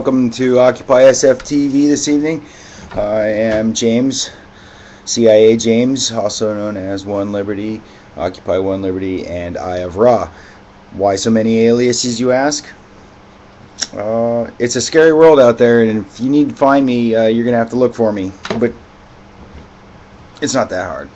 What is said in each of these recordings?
welcome to OccupySFTV this evening. I am James, CIA James, also known as One Liberty, Occupy One Liberty, and Eye of Ra. Why so many aliases, you ask? It's a scary world out there, and if you need to find me, you're going to have to look for me. But it's not that hard.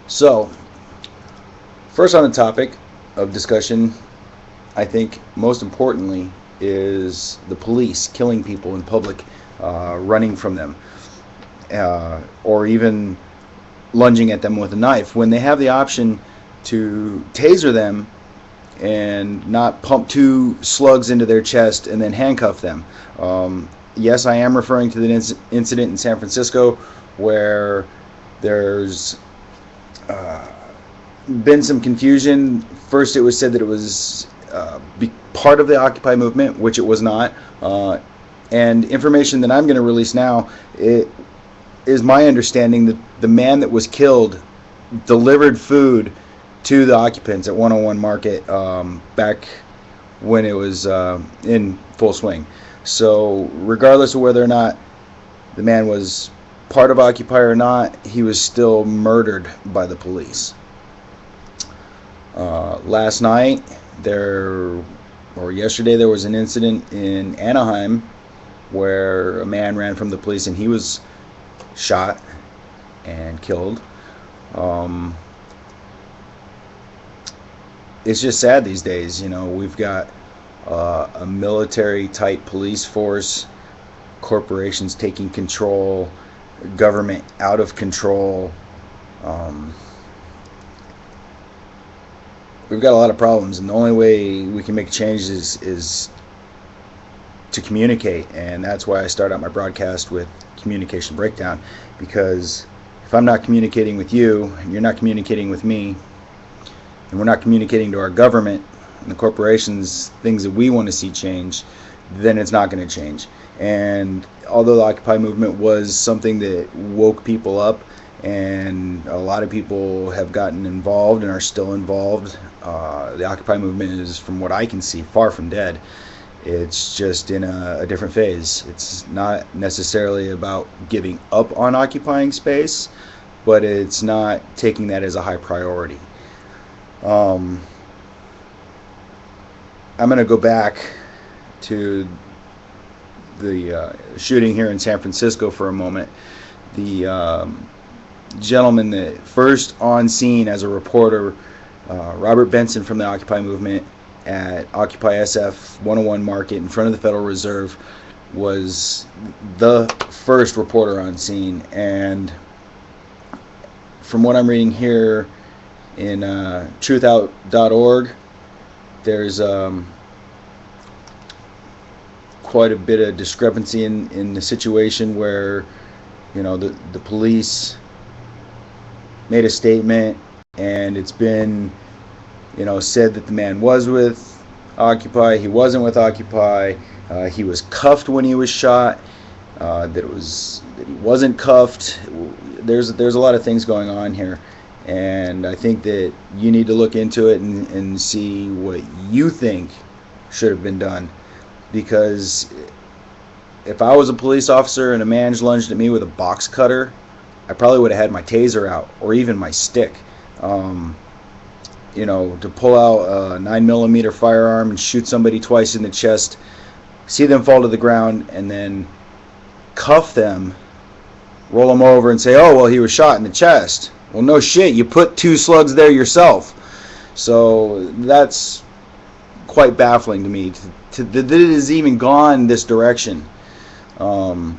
So, first on the topic of discussion, I think most importantly is the police killing people in public, running from them, or even lunging at them with a knife when they have the option to taser them and not pump 2 slugs into their chest and then handcuff them. Yes, I am referring to the incident in San Francisco where there's been some confusion. First it was said that it was part of the Occupy movement, which it was not. And information that I'm going to release now, it is my understanding that the man that was killed delivered food to the occupants at 101 Market back when it was in full swing. So regardless of whether or not the man was part of Occupy or not, he was still murdered by the police. Last night, yesterday, there was an incident in Anaheim where a man ran from the police and he was shot and killed. It's just sad these days. You know, we've got a military type police force, corporations taking control, government out of control. We've got a lot of problems, and the only way we can make changes is to communicate, and that's why I start out my broadcast with communication breakdown, because if I'm not communicating with you, and you're not communicating with me, and we're not communicating to our government and the corporations things that we want to see change, then it's not going to change. And although the Occupy movement was something that woke people up, and a lot of people have gotten involved and are still involved, the Occupy movement is, from what I can see, far from dead. It's just in a different phase. It's not necessarily about giving up on occupying space, but it's not taking that as a high priority. I'm going to go back to the shooting here in San Francisco for a moment. The gentleman that first on scene as a reporter, Robert Benson from the Occupy movement at Occupy SF 101 Market in front of the Federal Reserve, was the first reporter on scene. And from what I'm reading here in truthout.org, there's quite a bit of discrepancy in the situation where, you know, the police made a statement and it's been, you know, said that the man was with Occupy, he wasn't with Occupy, he was cuffed when he was shot, that he wasn't cuffed. There's a lot of things going on here, and I think that you need to look into it and see what you think should have been done. Because if I was a police officer and a man lunged at me with a box cutter, I probably would have had my taser out, or even my stick. You know, to pull out a 9mm firearm and shoot somebody twice in the chest, see them fall to the ground, and then cuff them, roll them over and say, oh, well, he was shot in the chest. Well, no shit, you put 2 slugs there yourself. So that's quite baffling to me, that it has even gone this direction. It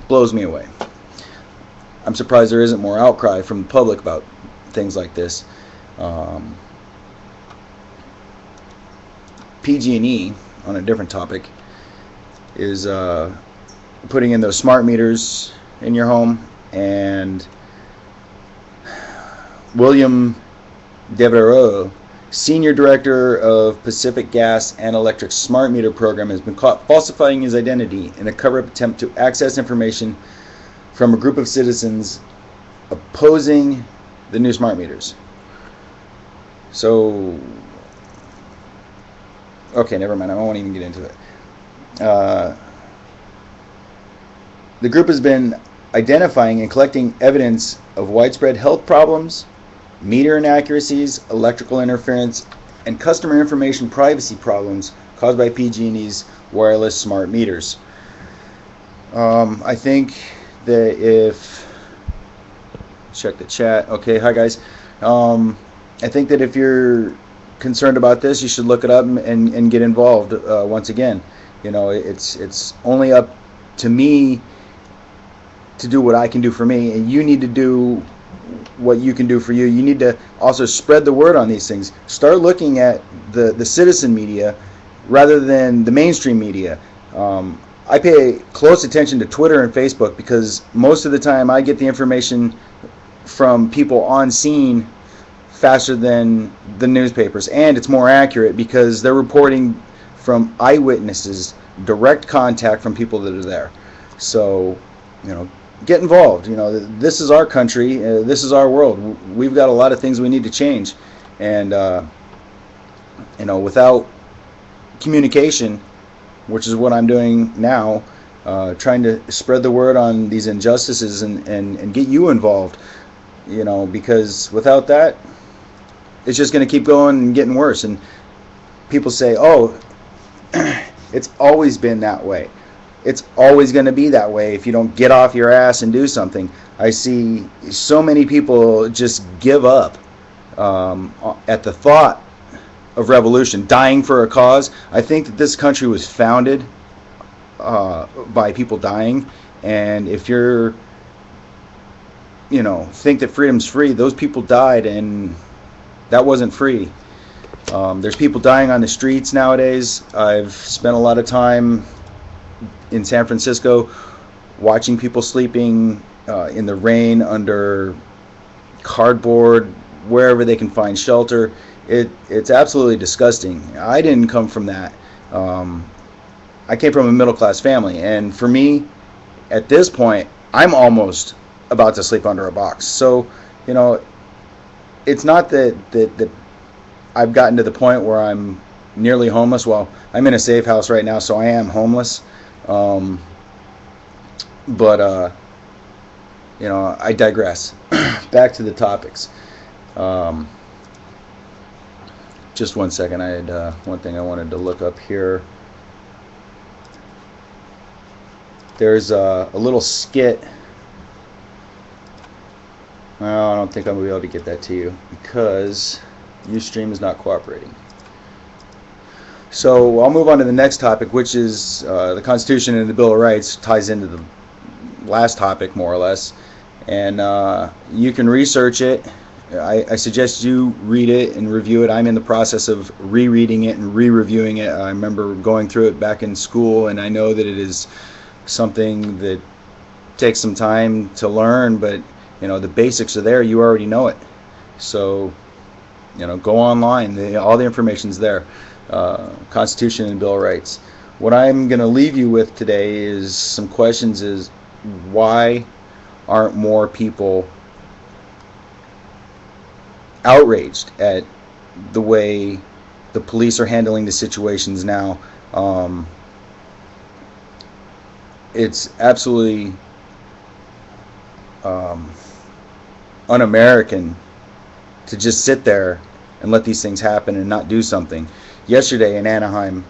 blows me away. I'm surprised there isn't more outcry from the public about things like this. PG&E, on a different topic, is putting in those smart meters in your home, and William Devereaux, Senior Director of Pacific Gas and Electric Smart Meter Program, has been caught falsifying his identity in a cover-up attempt to access information from a group of citizens opposing the new smart meters. So Okay, never mind. I won't even get into it. The group has been identifying and collecting evidence of widespread health problems, meter inaccuracies, electrical interference, and customer information privacy problems caused by PG&E's wireless smart meters. I think that if... check the chat. Okay, hi guys. I think that if you're concerned about this, you should look it up and get involved once again. You know, it's only up to me to do what I can do for me, and you need to do what you can do for you. You need to also spread the word on these things. Start looking at the citizen media rather than the mainstream media. I pay close attention to Twitter and Facebook because most of the time I get the information from people on scene faster than the newspapers, and it's more accurate because they're reporting from eyewitnesses, direct contact from people that are there. So, you know, get involved. You know, this is our country, this is our world. We've got a lot of things we need to change, and you know, without communication, which is what I'm doing now, trying to spread the word on these injustices and get you involved, you know, because without that, it's just going to keep going and getting worse. And people say, oh, it's always been that way. It's always going to be that way if you don't get off your ass and do something. I see so many people just give up at the thought of revolution, dying for a cause. I think that this country was founded by people dying, and if you're, you know, think that freedom's free, those people died and that wasn't free. There's people dying on the streets nowadays. I've spent a lot of time in San Francisco watching people sleeping in the rain under cardboard, wherever they can find shelter. It's absolutely disgusting. I didn't come from that. I came from a middle-class family, and for me, at this point, I'm almost about to sleep under a box. So, you know, it's not that I've gotten to the point where I'm nearly homeless. Well, I'm in a safe house right now, so I am homeless. But you know, I digress. Back to the topics. Just one second. I had one thing I wanted to look up here. There's a little skit. Well, I don't think I'm going to be able to get that to you because Ustream is not cooperating. So I'll move on to the next topic, which is the Constitution and the Bill of Rights. Ties into the last topic, more or less. And you can research it. I suggest you read it and review it. I'm in the process of rereading it and re-reviewing it. I remember going through it back in school, and I know that it is something that takes some time to learn, but you know, the basics are there. You already know it. So, you know, go online. All the information's there. Constitution and Bill of Rights. What I'm going to leave you with today is some questions. Is why aren't more people outraged at the way the police are handling the situations now? It's absolutely un-American to just sit there and let these things happen and not do something. Yesterday in Anaheim,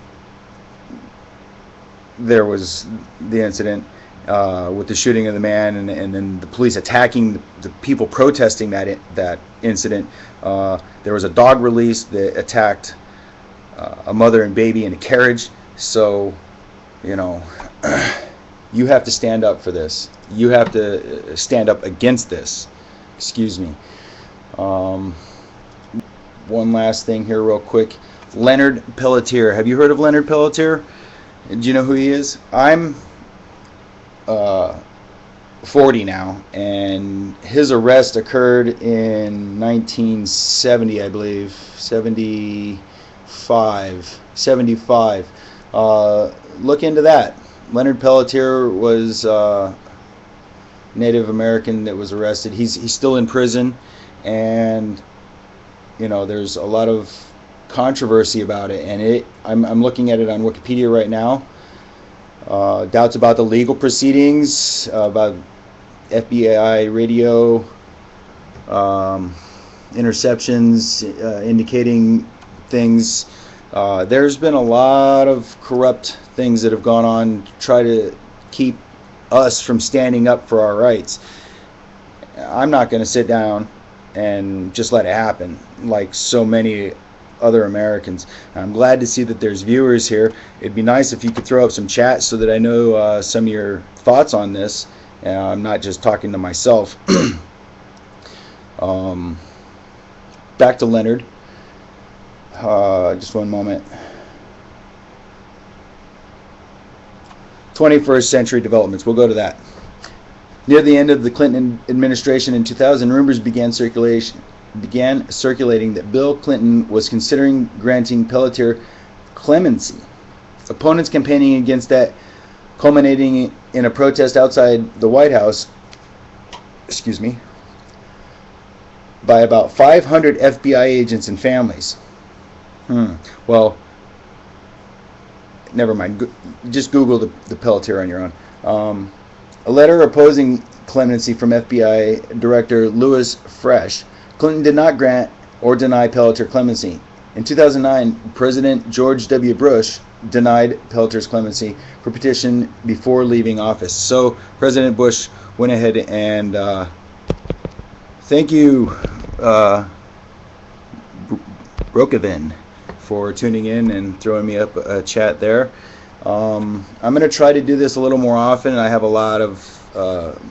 there was the incident with the shooting of the man, and then the police attacking the people protesting that incident. There was a dog release that attacked a mother and baby in a carriage. So, you know, you have to stand up for this. You have to stand up against this. Excuse me. One last thing here real quick. Leonard Peltier. Have you heard of Leonard Peltier? Do you know who he is? I'm 40 now, and his arrest occurred in 1970, I believe. 75. Look into that. Leonard Peltier was Native American that was arrested. He's still in prison, and you know, there's a lot of controversy about it, and I'm looking at it on Wikipedia right now. Doubts about the legal proceedings, about FBI radio interceptions indicating things. There's been a lot of corrupt things that have gone on to try to keep us from standing up for our rights. I'm not going to sit down and just let it happen like so many other Americans. I'm glad to see that there's viewers here. It'd be nice if you could throw up some chat so that I know some of your thoughts on this. I'm not just talking to myself. Back to Leonard. Just one moment. 21st century developments. We'll go to that. Near the end of the Clinton administration in 2000, rumors began circulating that Bill Clinton was considering granting Pelletier clemency. Opponents campaigning against that, culminating in a protest outside the White House, by about 500 FBI agents and families. Well, never mind. Just Google the Pelletier on your own. A letter opposing clemency from FBI Director Louis Fresh. Clinton did not grant or deny Pelletier clemency. In 2009, President George W. Bush denied Pelletier's clemency for petition before leaving office. So President Bush went ahead and thank you, Brokovin, for tuning in and throwing me up a chat there. I'm going to try to do this a little more often. I have a lot of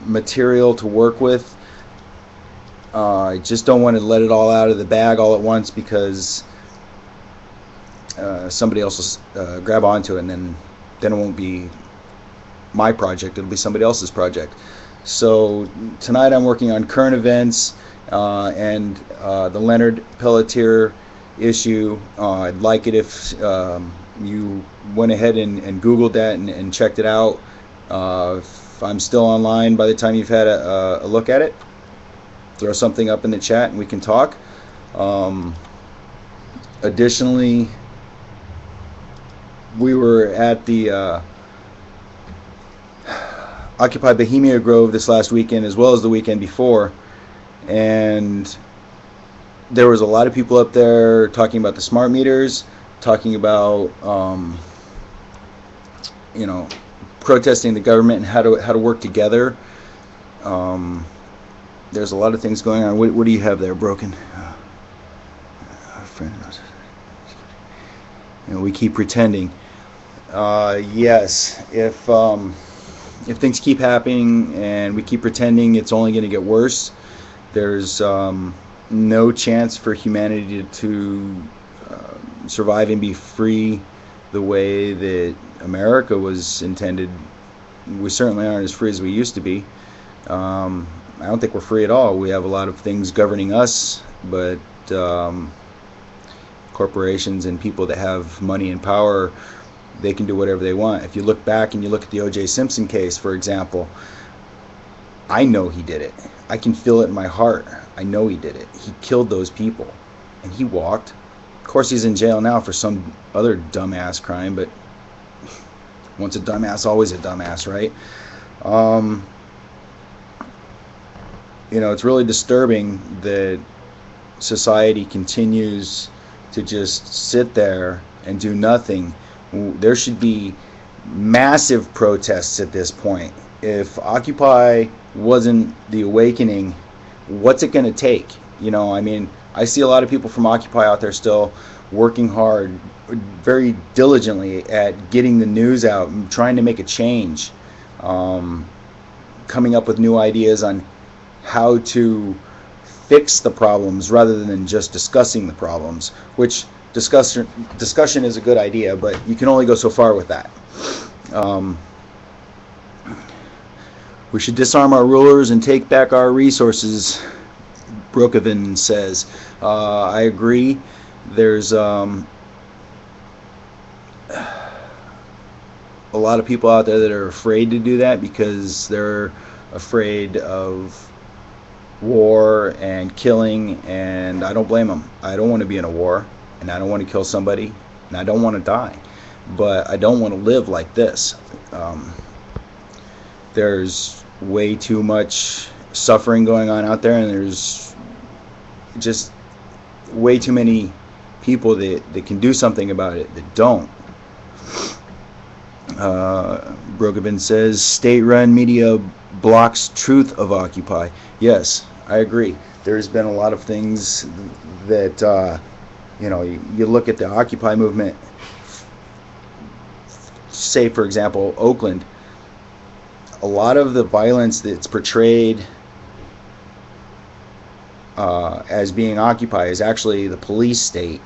material to work with. I just don't want to let it all out of the bag all at once, because somebody else will grab onto it, and then it won't be my project. It'll be somebody else's project. So tonight I'm working on current events and the Leonard Pelletier issue. I'd like it if you went ahead and Googled that and checked it out. If I'm still online by the time you've had a look at it, throw something up in the chat and we can talk. Additionally, we were at the Occupy Bohemia Grove this last weekend, as well as the weekend before, and there was a lot of people up there talking about the smart meters, talking about protesting the government and how to work together. There's a lot of things going on. What do you have there, Broken? Our friend, we keep pretending. Yes, if things keep happening and we keep pretending, it's only going to get worse. There's no chance for humanity to survive and be free the way that America was intended. We certainly aren't as free as we used to be. I don't think we're free at all. We have a lot of things governing us, but corporations and people that have money and power, they can do whatever they want. If you look back and you look at the O.J. Simpson case, for example, I know he did it. I can feel it in my heart. I know he did it. He killed those people, and he walked. Of course, he's in jail now for some other dumbass crime, but once a dumbass, always a dumbass, right? It's really disturbing that society continues to just sit there and do nothing. There should be massive protests at this point. If Occupy wasn't the awakening, what's it going to take? I see a lot of people from Occupy out there still working hard, very diligently at getting the news out and trying to make a change, coming up with new ideas on how to fix the problems rather than just discussing the problems, which discussion is a good idea, but you can only go so far with that. We should disarm our rulers and take back our resources, Brokovin says. I agree. There's a lot of people out there that are afraid to do that because they're afraid of war and killing, and I don't blame them. I don't want to be in a war, and I don't want to kill somebody, and I don't want to die, but I don't want to live like this. There's way too much suffering going on out there, and there's just way too many people that can do something about it that don't. Brokovin says, state-run media blocks truth of Occupy. Yes, I agree. There's been a lot of things that, you look at the Occupy movement, say, for example, Oakland, a lot of the violence that's portrayed as being Occupy is actually the police state.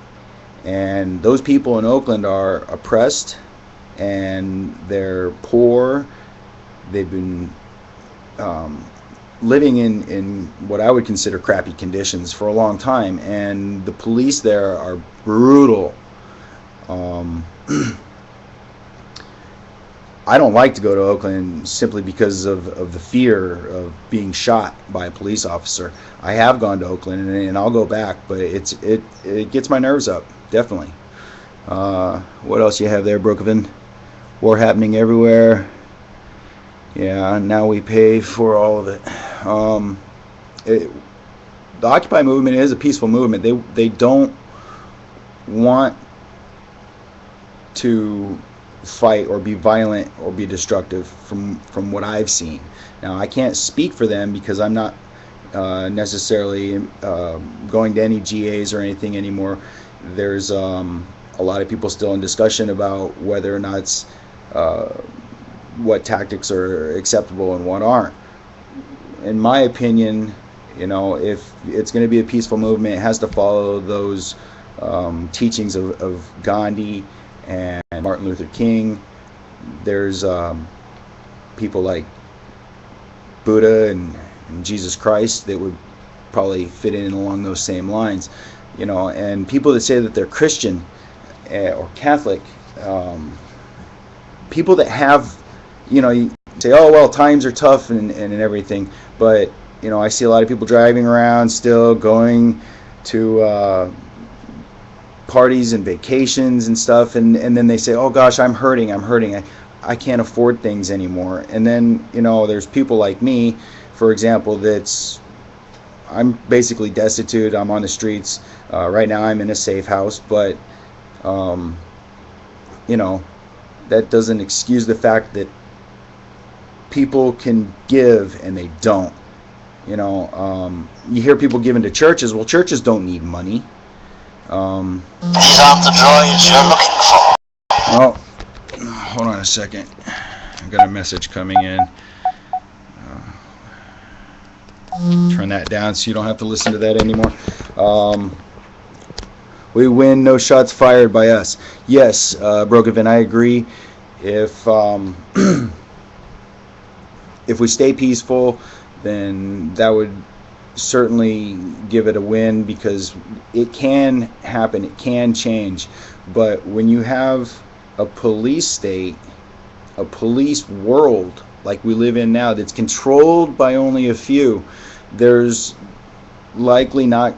And those people in Oakland are oppressed, and they're poor. They've been living in what I would consider crappy conditions for a long time, and the police there are brutal. I don't like to go to Oakland simply because of the fear of being shot by a police officer. I have gone to Oakland, and I'll go back, but it gets my nerves up, definitely. What else you have there, Brokovin? War happening everywhere. Yeah, now we pay for all of it. The Occupy movement is a peaceful movement. They don't want to fight or be violent or be destructive from what I've seen. Now, I can't speak for them because I'm not necessarily going to any GAs or anything anymore. There's a lot of people still in discussion about whether or not it's what tactics are acceptable and what aren't. In my opinion, if it's going to be a peaceful movement, it has to follow those teachings of Gandhi and Martin Luther King. There's people like Buddha and Jesus Christ that would probably fit in along those same lines, and people that say that they're Christian or Catholic, people that have, you say, oh, well, times are tough and everything, but, I see a lot of people driving around still, going to parties and vacations and stuff, and then they say, oh gosh, I'm hurting, I can't afford things anymore. And then, there's people like me, for example, I'm basically destitute. I'm on the streets. Right now I'm in a safe house, but that doesn't excuse the fact that people can give and they don't. You hear people giving to churches. Well, churches don't need money. These aren't the droids you're looking for. Oh, hold on a second. I've got a message coming in. Turn that down so you don't have to listen to that anymore. We win, no shots fired by us. Yes, Brokovin, I agree. If if we stay peaceful, then that would certainly give it a win, because it can happen, it can change. But when you have a police state, a police world like we live in now, that's controlled by only a few, there's likely not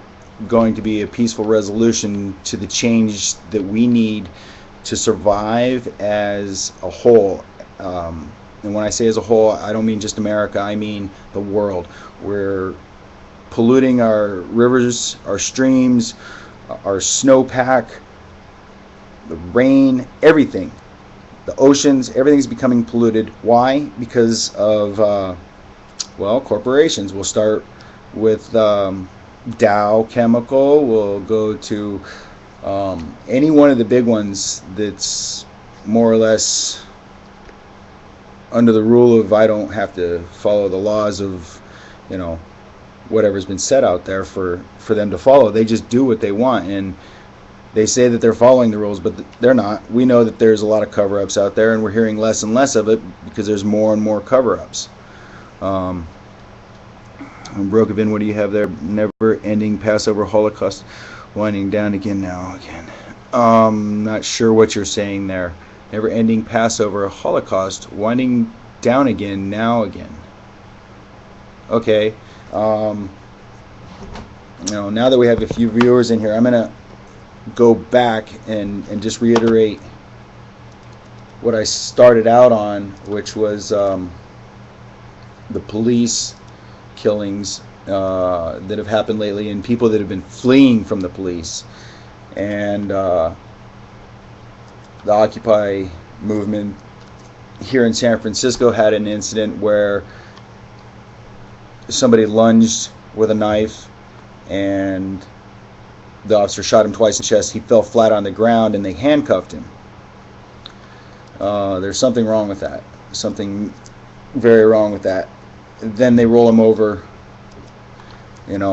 going to be a peaceful resolution to the change that we need to survive as a whole. And when I say as a whole, I don't mean just America, I mean the world. We're polluting our rivers, our streams, our snowpack, the rain, everything. The oceans, everything's becoming polluted. Why? Because of, corporations. We'll start with Dow Chemical. We'll go to any one of the big ones that's more or less under the rule of, I don't have to follow the laws of, whatever's been set out there for them to follow. They just do what they want, and they say that they're following the rules, but they're not. We know that there's a lot of cover-ups out there, and we're hearing less and less of it because there's more and more cover-ups. Brokovin, what do you have there? Never-ending Passover Holocaust, winding down again now again. Not sure what you're saying there. Never-ending Passover Holocaust, winding down again now again. Okay. Now that we have a few viewers in here, I'm gonna go back and just reiterate what I started out on, which was the police killings that have happened lately, and people that have been fleeing from the police, and the Occupy movement here in San Francisco had an incident where somebody lunged with a knife and the officer shot him twice in the chest. He fell flat on the ground and they handcuffed him. There's something wrong with that. Something very wrong with that. Then they roll him over, and